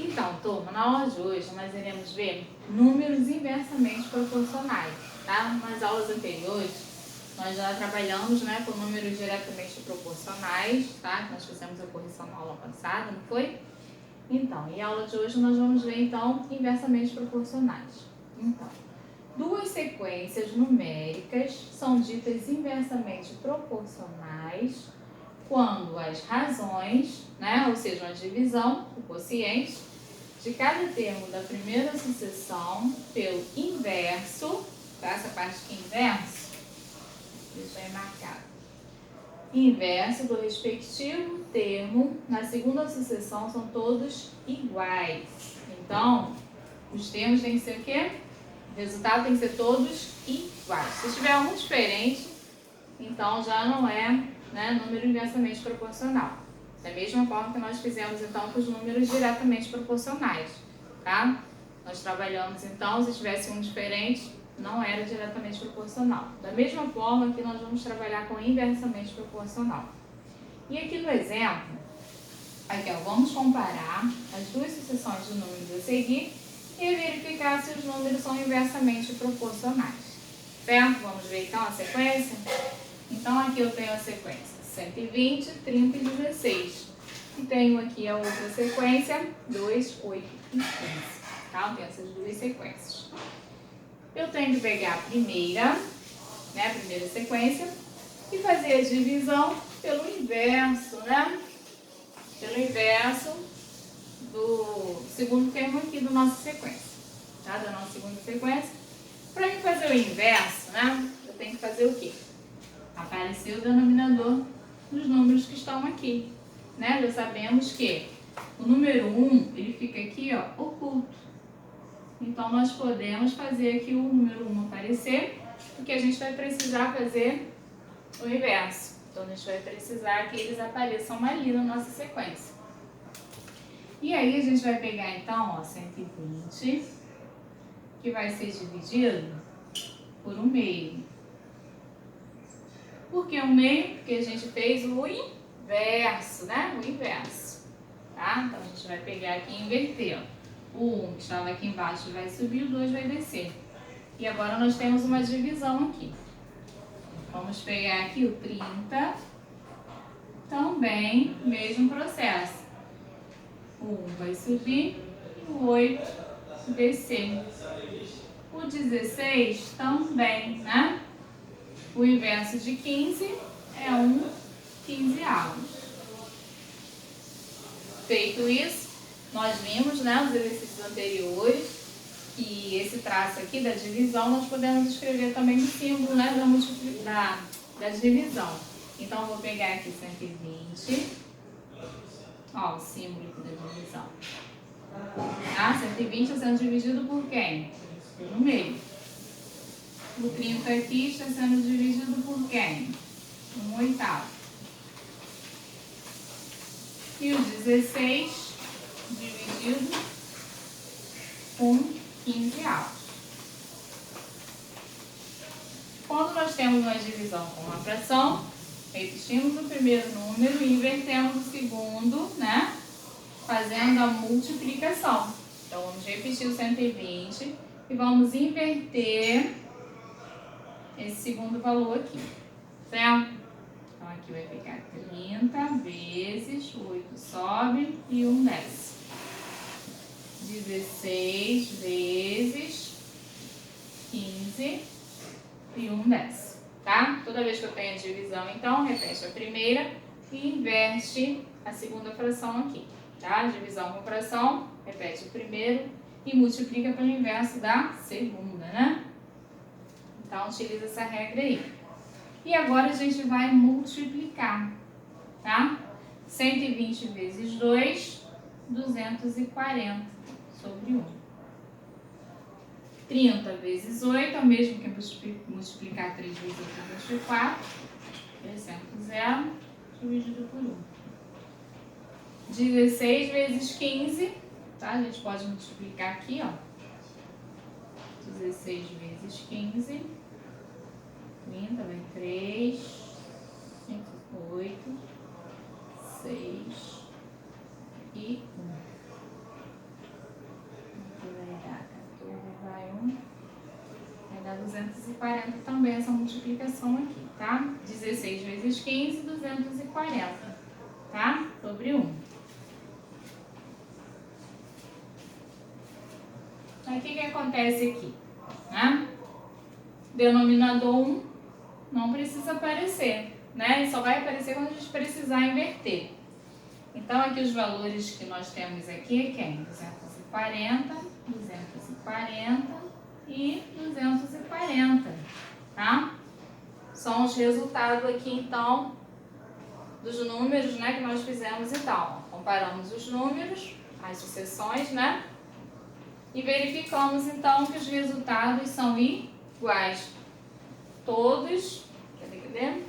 Então, turma, na aula de hoje nós iremos ver números inversamente proporcionais, tá? Nas aulas anteriores nós já trabalhamos, né, com números diretamente proporcionais, tá? Nós fizemos a correção na aula passada, não foi? Então, em aula de hoje nós vamos ver então inversamente proporcionais. Então, duas sequências numéricas são ditas inversamente proporcionais quando as razões, né, ou seja, a divisão, o quociente, de cada termo da primeira sucessão pelo inverso, tá? Essa parte aqui inverso, isso aí marcado. Inverso do respectivo termo na segunda sucessão são todos iguais. Então, os termos têm que ser o quê? O resultado tem que ser todos iguais. Se tiver um diferente, então já não é, né, número inversamente proporcional. Da mesma forma que nós fizemos então com os números diretamente proporcionais, tá? Nós trabalhamos então, se tivesse um diferente, não era diretamente proporcional. Da mesma forma que nós vamos trabalhar com inversamente proporcional. E aqui no exemplo, aqui, ó, vamos comparar as duas sucessões de números a seguir e verificar se os números são inversamente proporcionais. Certo? Vamos ver então a sequência? Então aqui eu tenho a sequência 120, 30 e 16. E tenho aqui a outra sequência 2, 8 e 15. Tá? Eu tenho essas duas sequências. Eu tenho que pegar a primeira, né, a primeira sequência e fazer a divisão pelo inverso, né? Pelo inverso do segundo termo aqui da nossa sequência, tá? Da nossa segunda sequência. Para mim fazer o inverso, né, eu tenho que fazer o quê? Aparecer o denominador dos números que estão aqui, né? Já sabemos que o número 1, ele fica aqui, ó, oculto. Então, nós podemos fazer aqui o número 1 aparecer, porque a gente vai precisar fazer o inverso. Então, a gente vai precisar que eles apareçam ali na nossa sequência. E aí, a gente vai pegar, então, ó, 120, que vai ser dividido por 1/2. Por que 1/2? Porque a gente fez o inverso, né? O inverso, tá? Então, a gente vai pegar aqui e inverter, ó. O 1 que estava aqui embaixo vai subir, o 2 vai descer. E agora nós temos uma divisão aqui. Vamos pegar aqui o 30, também mesmo processo. O 1 vai subir e o 8 descer. O 16 também, né? O inverso de 15 é um 15avos. Feito isso, nós vimos, né, nos exercícios anteriores, que esse traço aqui da divisão nós podemos escrever também o símbolo, né, da divisão. Então, eu vou pegar aqui 120, ó, o símbolo aqui da divisão. Tá? 120 está sendo dividido por quem? No meio. O 30 aqui está sendo dividido por quem? 1/8. E o 16 dividido por 15avos. Quando nós temos uma divisão com uma fração, repetimos o primeiro número e invertemos o segundo, né? Fazendo a multiplicação. Então, vamos repetir o 120 e vamos inverter esse segundo valor aqui, certo? Então, aqui vai ficar 30 vezes 8 sobe e 1 desce. 16 vezes 15 e 1 desce, tá? Toda vez que eu tenho a divisão, então, repete a primeira e inverte a segunda fração aqui, tá? Divisão com fração, repete o primeiro e multiplica pelo inverso da segunda, né? Então, utiliza essa regra aí. E agora a gente vai multiplicar, tá? 120 vezes 2, 240 sobre 1. 30 vezes 8 é o mesmo que multiplicar 3 vezes 8 é 24. 300 dividido por 1. 16 vezes 15, tá? A gente pode multiplicar aqui, ó. 16 vezes 15, 30, vai 3, 5, 8, 6 e 1. 240 também essa multiplicação aqui, tá? 16 vezes 15, 240, tá? Sobre 1. Aí, o que acontece aqui, né? Denominador 1 não precisa aparecer, né? Ele só vai aparecer quando a gente precisar inverter. Então, aqui os valores que nós temos aqui é quem? 240, 240 e 240, tá? São os resultados aqui, então, dos números, né, que nós fizemos, então. Comparamos os números, as sucessões, né? E verificamos, então, que os resultados são iguais. Todos, cadê?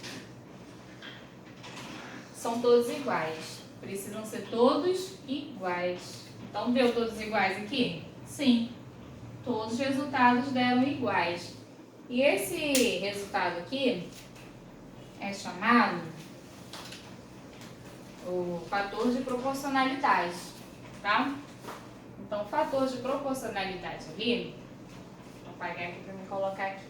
São todos iguais. Precisam ser todos iguais. Então, deu todos iguais aqui? Sim. Todos os resultados deram iguais. E esse resultado aqui é chamado o fator de proporcionalidade, tá? Então, o fator de proporcionalidade ali, vou apagar aqui para me colocar aqui.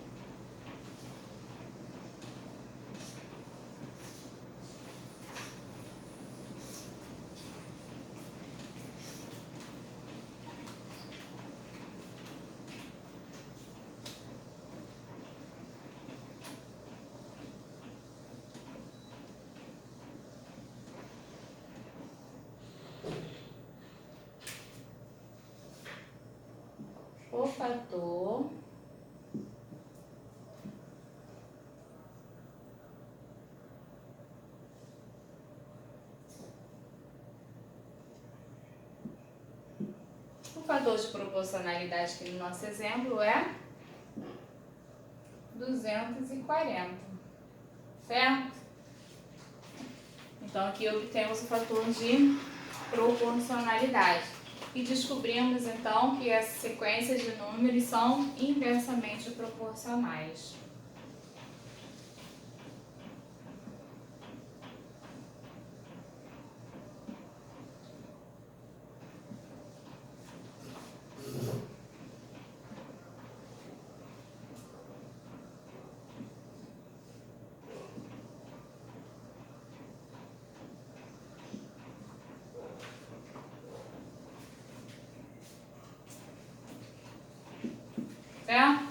O fator de proporcionalidade que no nosso exemplo é 240, certo? Então, aqui obtemos o fator de proporcionalidade. E descobrimos, então, que as sequências de números são inversamente proporcionais. Certo?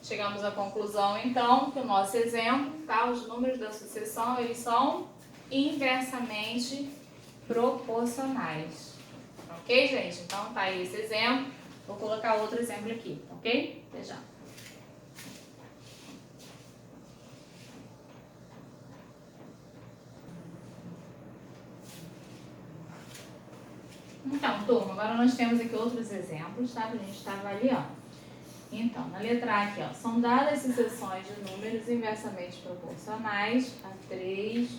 Chegamos à conclusão, então, que o nosso exemplo, tá? Os números da sucessão, eles são inversamente proporcionais. Ok, gente? Então, tá aí esse exemplo. Vou colocar outro exemplo aqui, ok? Até já. Então, turma, agora nós temos aqui outros exemplos, tá? Para a gente estar avaliando. Então, na letra A aqui, ó, são dadas sucessões de números inversamente proporcionais a 3,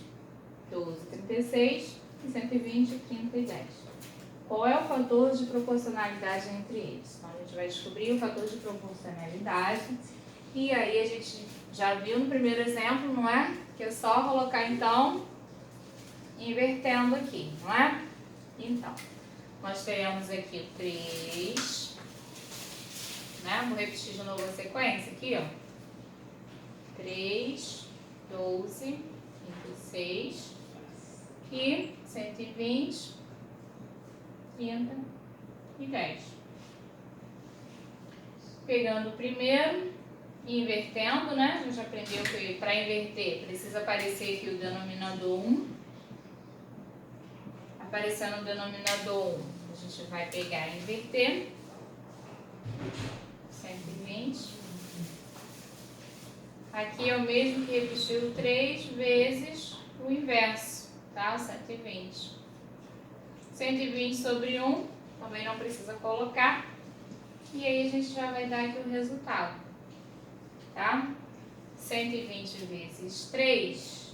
12, 36 e 120, 30 e 10. Qual é o fator de proporcionalidade entre eles? Então, a gente vai descobrir o fator de proporcionalidade. E aí, a gente já viu no primeiro exemplo, não é? Que é só colocar, então, invertendo aqui, não é? Então, nós teremos aqui o 3... né? Vou repetir de novo a sequência aqui, ó. 3, 12, 26 e 120, 30 e 10. Pegando o primeiro e invertendo, né? A gente aprendeu que para inverter precisa aparecer aqui o denominador 1. Aparecendo o denominador 1, a gente vai pegar e inverter. 120. Aqui é o mesmo que repetir o 3 vezes o inverso, tá? 120. 120 sobre 1, também não precisa colocar. E aí a gente já vai dar aqui o resultado, tá? 120 vezes 3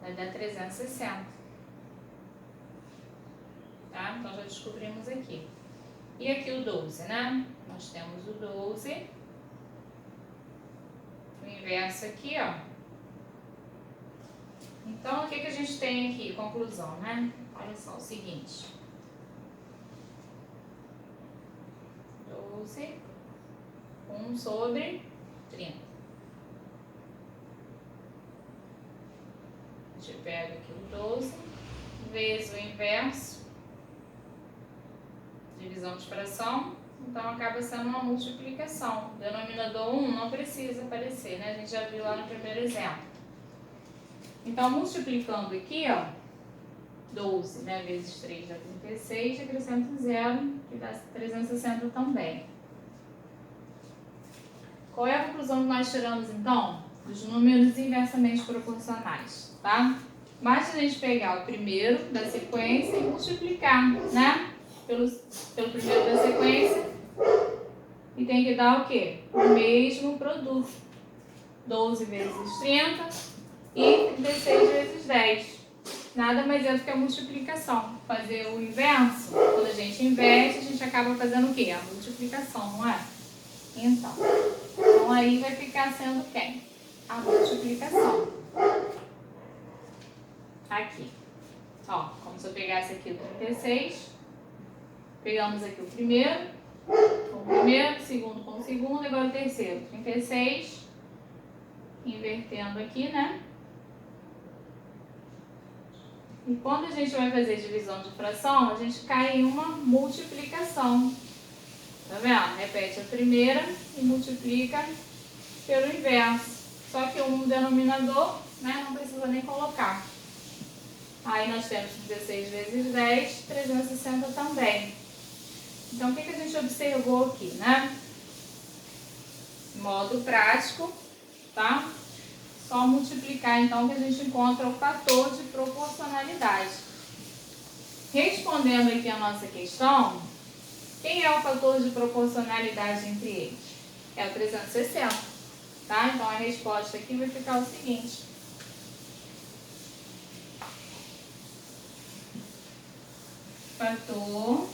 vai dar 360. Tá? Então já descobrimos aqui. E aqui o 12, né? Nós temos o 12, o inverso aqui, ó. Então, o que a gente tem aqui? Conclusão, né? Olha só o seguinte. 12, 1 sobre 30. A gente pega aqui o 12, vezes o inverso, divisão de fração, então acaba sendo uma multiplicação. Denominador 1 não precisa aparecer, né? A gente já viu lá no primeiro exemplo. Então, multiplicando aqui, ó, 12, né, vezes 3 dá 36, acrescento 0, que dá 360 também. Qual é a conclusão que nós tiramos, então? Dos números inversamente proporcionais, tá? Basta a gente pegar o primeiro da sequência e multiplicar, né? Pelo primeiro da sequência. E tem que dar o quê? O mesmo produto. 12 vezes 30 e 36 vezes 10. Nada mais é do que a multiplicação. Fazer o inverso, quando a gente inverte, a gente acaba fazendo o quê? A multiplicação, não é? Então aí vai ficar sendo quem? A multiplicação. Aqui. Ó, como se eu pegasse aqui o 36, pegamos aqui o primeiro com o primeiro, segundo com o segundo, agora o terceiro. 36, invertendo aqui, né? E quando a gente vai fazer divisão de fração, a gente cai em uma multiplicação. Tá vendo? Repete a primeira e multiplica pelo inverso. Só que um denominador, né, não precisa nem colocar. Aí nós temos 16 vezes 10, 360 também. Então, o que a gente observou aqui, né? Modo prático, tá? Só multiplicar, então, que a gente encontra o fator de proporcionalidade. Respondendo aqui a nossa questão, quem é o fator de proporcionalidade entre eles? É o 360, tá? Então, a resposta aqui vai ficar o seguinte. Fator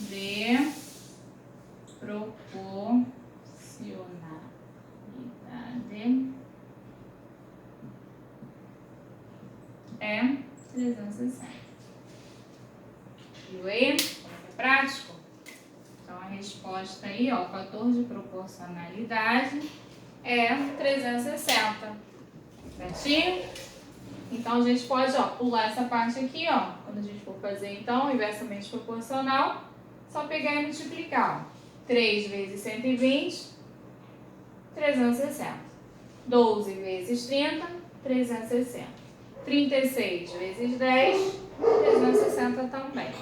de proporcionalidade é 360. Viu aí? Como é prático? Então, a resposta aí, ó, o fator de proporcionalidade é 360. Certinho? Então, a gente pode, ó, pular essa parte aqui, ó. Quando a gente for fazer, então, inversamente proporcional, só pegar e multiplicar, ó. 3 vezes 120, 360. 12 vezes 30, 360. 36 vezes 10, 360 também,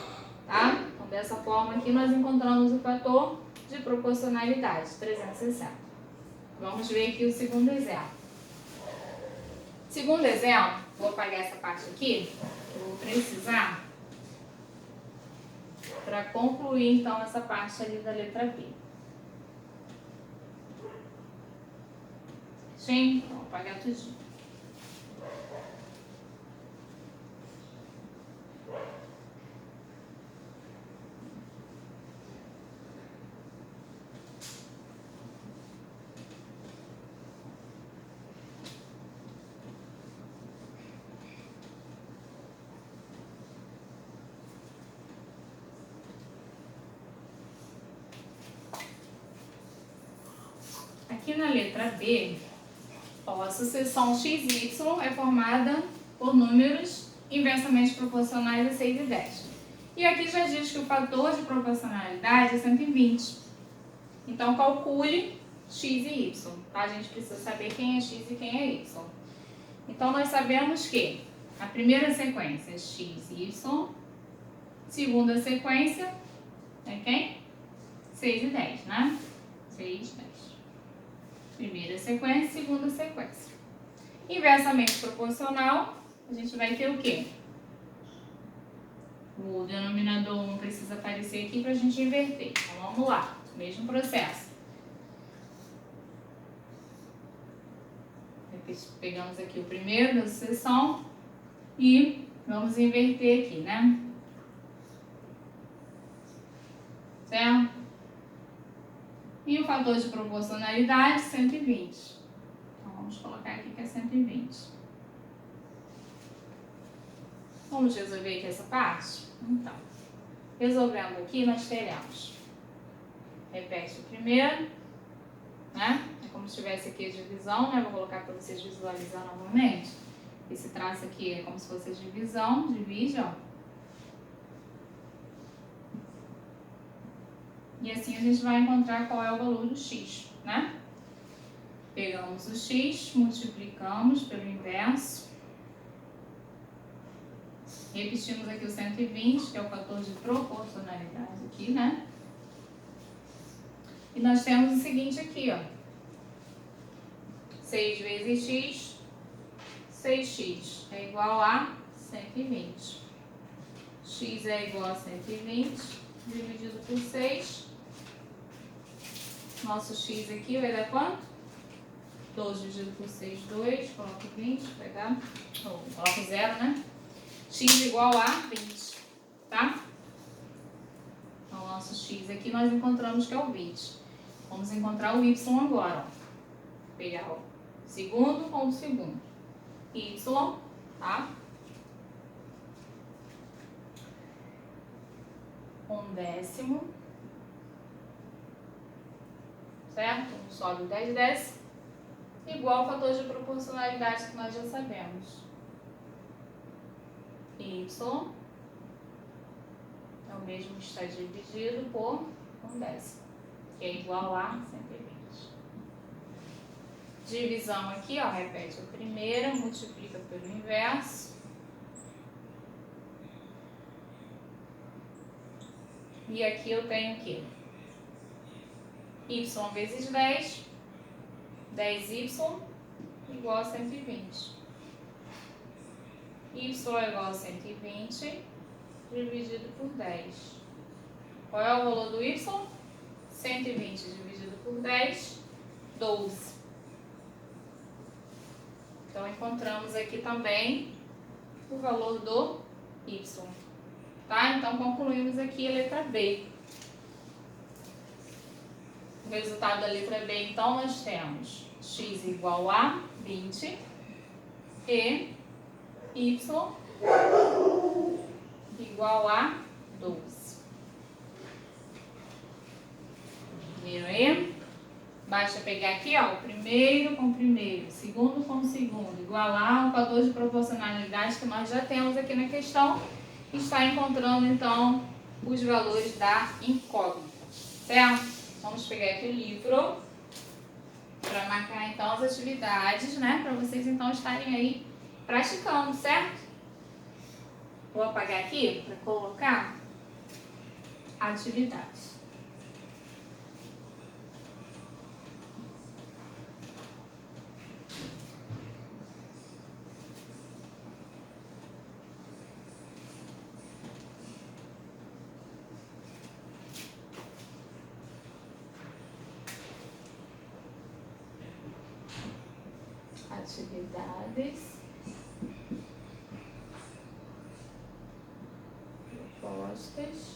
tá? Então, dessa forma aqui, nós encontramos o fator de proporcionalidade, 360. Vamos ver aqui o segundo exemplo. Segundo exemplo, vou apagar essa parte aqui, que eu vou precisar para concluir, então, essa parte ali da letra B. Gente, vou apagar tudinho. Aqui na letra B, ó, a sucessão x e y é formada por números inversamente proporcionais a 6 e 10. E aqui já diz que o fator de proporcionalidade é 120. Então, calcule x e y, tá? A gente precisa saber quem é x e quem é y. Então, nós sabemos que a primeira sequência é x e y, segunda sequência é quem? 6 e 10, né? 6 e 10. Primeira sequência, segunda sequência. Inversamente proporcional, a gente vai ter o quê? O denominador 1 precisa aparecer aqui para a gente inverter. Então, vamos lá. Mesmo processo. Pegamos aqui o primeiro da sucessão e vamos inverter aqui, né? Certo? E o fator de proporcionalidade, 120. Então, vamos colocar aqui que é 120. Vamos resolver aqui essa parte? Então, resolvendo aqui, nós teremos. Repete o primeiro, né? É como se tivesse aqui a divisão, né? Vou colocar para vocês visualizar novamente. Esse traço aqui é como se fosse a divisão, divide, ó. E assim a gente vai encontrar qual é o valor do x, né? Pegamos o x, multiplicamos pelo inverso. Repetimos aqui o 120, que é o fator de proporcionalidade aqui, né? E nós temos o seguinte aqui, ó. 6 vezes x, 6x é igual a 120. X é igual a 120, dividido por 6. Nosso x aqui vai dar quanto? 12 dividido por 6, 2. Coloco 20, pegar. Coloco 0, né? X igual a 20, tá? Então, o nosso x aqui nós encontramos que é o 20. Vamos encontrar o y agora, ó. Pegar o segundo com o segundo. Y, tá? 1/10. Certo? Sobe 10 décimos. Igual ao fator de proporcionalidade que nós já sabemos. Y é o mesmo que está dividido por 1/10, que é igual a 120. Divisão aqui, ó, repete a primeira, multiplica pelo inverso. E aqui eu tenho o quê? Y vezes 10, 10y igual a 120. Y é igual a 120 dividido por 10. Qual é o valor do y? 120 dividido por 10, 12. Então, encontramos aqui também o valor do y. Tá? Então, concluímos aqui a letra B. O resultado da letra B, então, nós temos x igual a 20 e y igual a 12. Viram aí? Basta pegar aqui, ó, o primeiro com o primeiro, segundo com o segundo, igualar o fator de proporcionalidade que nós já temos aqui na questão e está encontrando, então, os valores da incógnita, certo? Vamos pegar aqui o livro para marcar, então, as atividades, né? Para vocês, então, estarem aí praticando, certo? Vou apagar aqui para colocar atividades. Atividades, propostas,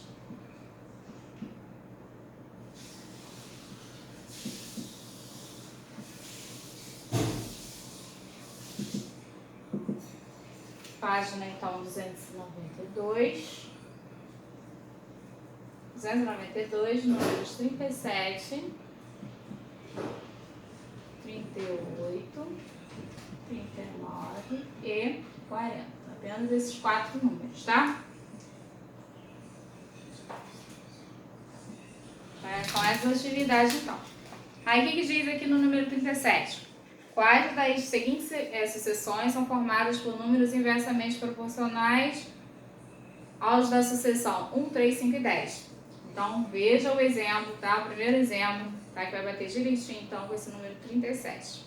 página então 292, números 37, 38, 39 e 40. Apenas esses 4 números, tá? Com essas atividades, então. Aí, o que diz aqui no número 37? Quais das seguintes sucessões são formadas por números inversamente proporcionais aos da sucessão 1, 3, 5 e 10? Então, veja o exemplo, tá? O primeiro exemplo, tá? Que vai bater direitinho, então, com esse número 37.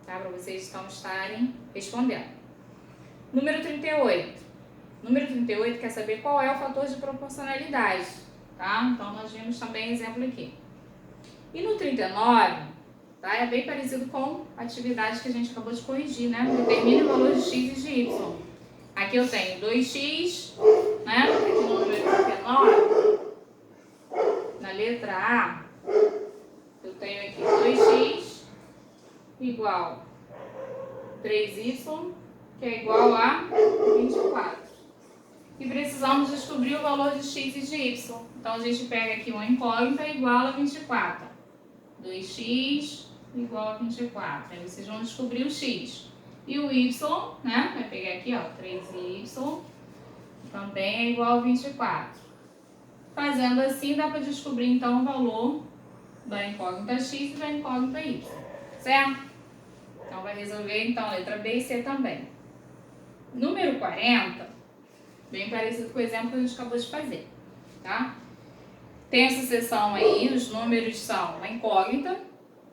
Tá? Para vocês então estarem respondendo. Número 38. Número 38 quer saber qual é o fator de proporcionalidade, tá? Então, nós vimos também exemplo aqui. E no 39, tá? É bem parecido com a atividade que a gente acabou de corrigir, né? Determine o valor de x e de y. Aqui eu tenho 2x, né? Aqui no número 39, na letra A, eu tenho aqui 2x igual 3y, que é igual a 24. E precisamos descobrir o valor de x e de y. Então, a gente pega aqui uma incógnita igual a 24. 2x igual a 24. Aí vocês vão descobrir o x. E o y, né? Vai pegar aqui, ó, 3y, também é igual a 24. Fazendo assim, dá para descobrir, então, o valor da incógnita x e da incógnita y. Certo? Então, vai resolver, então, letra B e C também. Número 40, bem parecido com o exemplo que a gente acabou de fazer, tá? Tem essa seção aí, os números são uma incógnita,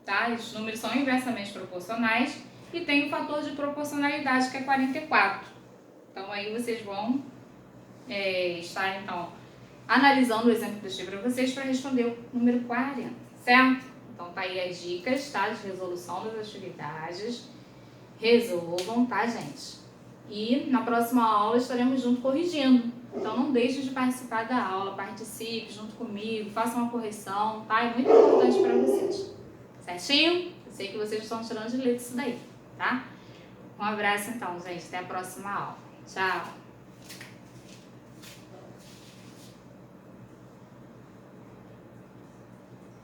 tá? Os números são inversamente proporcionais e tem o fator de proporcionalidade, que é 44. Então, aí vocês vão estar, então, analisando o exemplo que eu deixei para vocês para responder o número 40, certo? Então, tá aí as dicas, tá? De resolução das atividades. Resolvam, tá, gente? E na próxima aula estaremos juntos corrigindo. Então, não deixe de participar da aula, participe junto comigo, faça uma correção, tá? É muito importante para vocês. Certinho? Eu sei que vocês estão tirando de letra isso daí, tá? Um abraço, então, gente. Até a próxima aula. Tchau!